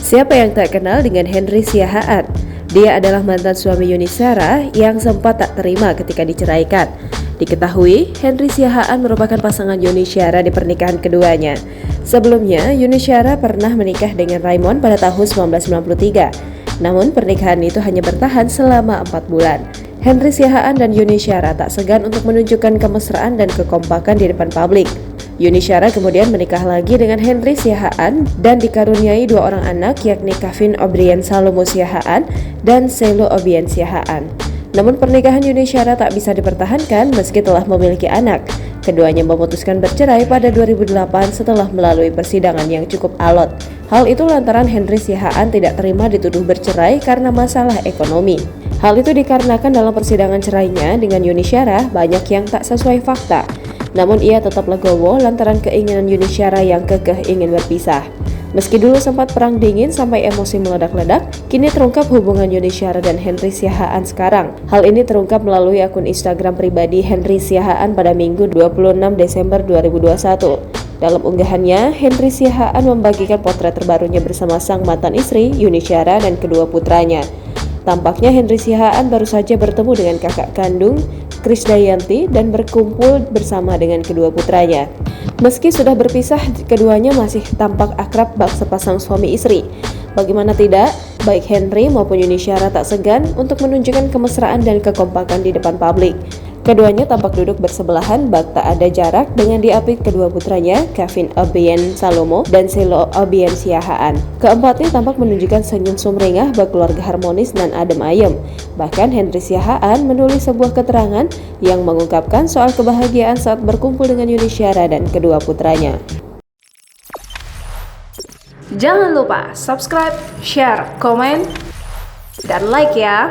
Siapa yang tak kenal dengan Henry Siahaan? Dia adalah mantan suami Yuni Shara yang sempat tak terima ketika diceraikan. Diketahui, Henry Siahaan merupakan pasangan Yuni Shara di pernikahan keduanya. Sebelumnya, Yuni Shara pernah menikah dengan Raymond pada tahun 1993. Namun pernikahan itu hanya bertahan selama 4 bulan. Henry Siahaan dan Yuni Shara tak segan untuk menunjukkan kemesraan dan kekompakan di depan publik. Yuni Shara kemudian menikah lagi dengan Henry Siahaan dan dikaruniai 2 orang anak, yakni Kevin O'Brien Salomo Siahaan dan Selo O'Brien Siahaan. Namun pernikahan Yuni Shara tak bisa dipertahankan meski telah memiliki anak. Keduanya memutuskan bercerai pada 2008 setelah melalui persidangan yang cukup alot. Hal itu lantaran Henry Siahaan tidak terima dituduh bercerai karena masalah ekonomi. Hal itu dikarenakan dalam persidangan cerainya dengan Yuni Shara banyak yang tak sesuai fakta. Namun ia tetap legowo lantaran keinginan Yuni Shara yang kekeh ingin berpisah. Meski dulu sempat perang dingin sampai emosi meledak-ledak, kini terungkap hubungan Yuni Shara dan Henry Siahaan sekarang. Hal ini terungkap melalui akun Instagram pribadi Henry Siahaan pada Minggu 26 Desember 2021. Dalam unggahannya, Henry Siahaan membagikan potret terbarunya bersama sang mantan istri, Yuni Shara, dan kedua putranya. Tampaknya Henry Siahaan baru saja bertemu dengan kakak kandung, Krisdayanti, dan berkumpul bersama dengan kedua putranya. Meski sudah berpisah, keduanya masih tampak akrab bak sepasang suami istri. Bagaimana tidak, baik Henry maupun Yuni Shara tak segan untuk menunjukkan kemesraan dan kekompakan di depan publik. Keduanya tampak duduk bersebelahan bak tak ada jarak dengan diapit kedua putranya, Kevin O'Brien Salomo dan Selo O'Brien Siahaan. Keempatnya tampak menunjukkan senyum sumringah bak keluarga harmonis dan adem ayem. Bahkan Henry Siahaan menulis sebuah keterangan yang mengungkapkan soal kebahagiaan saat berkumpul dengan Yuni Shara dan kedua putranya. Jangan lupa subscribe, share, komen, dan like ya!